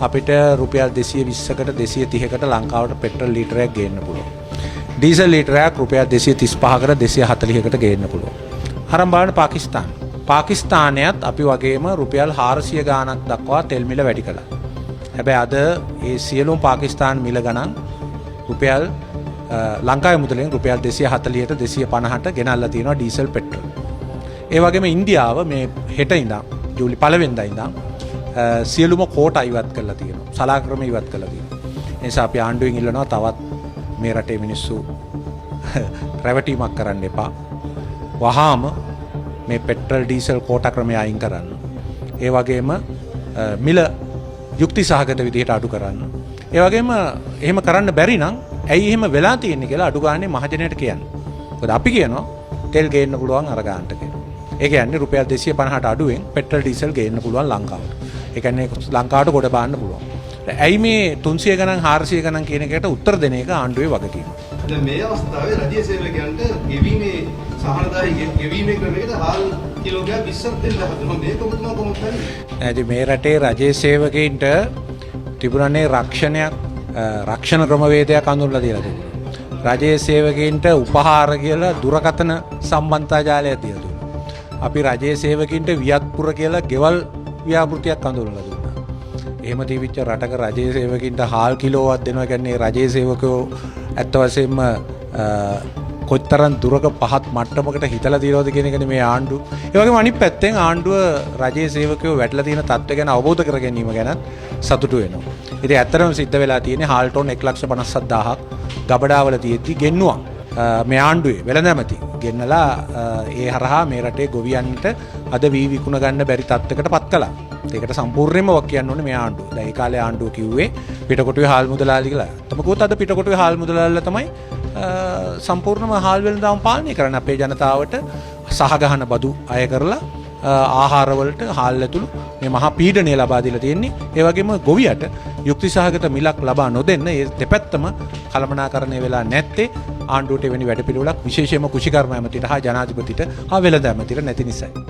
අපිට රුපියල් 220කට 230කට ලංකාවට පෙට්‍රල් ලීටරයක් ගේන්න පුළුවන්. ඩීසල් ලීටරයක් රුපියල් 235කට 240කට ගේන්න පුළුවන්. අරන් බලන්න පාකිස්තානයත් අපි වගේම රුපියල් 400 ගාණක් දක්වා තෙල් මිල වැඩි කළා. හැබැයි අද ඒ සියලුම පාකිස්තාන මිල ගණන් රුපියල් ලංකාවේ මුදලෙන් රුපියල් 240ට 250ට ගෙනල්ලා තියෙනවා ඩීසල් පෙට්‍රල්. ඒ වගේම ඉන්දියාව මේ හෙට ඉඳන් ජූලි 1 වෙනිදා ඉඳන් සියලුම කෝටා ඉවත් කරලා තියෙනවා. සලාක්‍රම ඉවත් කරලා තියෙනවා. ඒ නිසා අපි ආණ්ඩුවෙන් ඉල්ලනවා තවත් මේ රටේ මිනිස්සු රැවටීමක් කරන්න එපා. වහාම මේ පෙට්‍රල් ඩීසල් කෝටා ක්‍රමය අයින් කරන්න. ඒ වගේම මිල යුක්ති සහගත විදිහට අඩු කරන්න. ඒ වගේම එහෙම කරන්න බැරි නම් ඇයි එහෙම වෙලා තියෙන්නේ කියලා අඩු ගානේ මහජනයට කියන්න. මොකද අපි කියනවා තෙල් ගේන්න පුළුවන් අර ගානට කියලා. ඒ කියන්නේ රුපියල් 250ට අඩුවෙන් පෙට්‍රල් ඩීසල් ගේන්න පුළුවන් ලංකාවට. ඒ කියන්නේ ලංකාවට ගොඩ බාන්න පුළුවන්. ඇයි මේ 300 ගණන් 400 ගණන් කියන එකට උත්තර දෙන එක ආණ්ඩුවේ වගකීම. දැන් මේ අවස්ථාවේ රජයේ සේවකයන්ට ගෙවීමේ සහනදායි ගෙවීමේ ක්‍රමයකට හාල් කිලෝග්‍රෑම් 20ක් දෙන්න හදනවා. මේක කොහොමද කරන්නේ? මේ රටේ රජයේ සේවකයින්ට තිබුණනේ රක්ෂණ ක්‍රමවේදයක් අඳුරලා දීලා තිබුණා. රජයේ සේවකයින්ට උපහාර කියලා දුරකථන සම්බන්ධතා ජාලයක් දීලා දුන්නා. අපි රජයේ සේවකයින්ට වියත්පුර කියලා ගෙවල් ව්‍යාපෘතියක් අඳුරලා දුන්නා. එහෙම තිබිච්ච රටක රජයේ සේවකයින්ට හාල් කිලෝවක් දෙනවා කියන්නේ රජයේ සේවකයෝ ඇත්ත වශයෙන්ම කොතරම් දුරක පහත් මට්ටමකට හිතලා තියෙනවද කියන එකනේ මේ ආණ්ඩුව. ඒ වගේම අනිත් පැත්තෙන් ආණ්ඩුව රජයේ සේවකයෝ වැටලා තියෙන තත්ත්වය ගැන අවබෝධ කර ගැනීම ගැන සතුටු වෙනවා. ඉතින් ඇත්තටම සිද්ධ වෙලා තියෙන්නේ හාල් ටොන් 1,57,000ක් ගබඩාවල තියෙද්දි ගෙන්නුවා. මේ ආණ්ඩුවේ වෙළඳැමති ගෙන්නලා ඒ හරහා මේ රටේ ගොවියන්ට අද වී විකුණ ගන්න බැරි තත්ත්වයකට පත් කළා. ඒකට සම්පූර්ණයෙන්ම වක් කියන්න ඕනේ මේ ආණ්ඩුව. දැන් ඒ කාලේ ආණ්ඩුව කිව්වේ පිටකොටුවේ හාල් මුදලාලි කියලා. තමකුත් අද පිටකොටුවේ හාල් මුදලාලිලා තමයි සම්පූර්ණම හාල් වෙළඳාම පාලනය කරන්න අපේ ජනතාවට සහගහන බදු අය කරලා ආහාරවලට හාල් ඇතුළු මේ මහා පීඩනය ලබා දීලා තියෙන්නේ. ඒ වගේම ගොවියට යුක්තිසහගත මිලක් ලබා නොදෙන්න ඒ දෙපැත්තම කළමනාකරණය වෙලා නැත්තේ ආණ්ඩුවට එවැනි වැඩපිළිවෙලක් විශේෂයෙන්ම කෘෂිකර්ම ඇමතිට හා ජනාධිපතිට හා වෙළඳ ඇමතිට නැති නිසායි.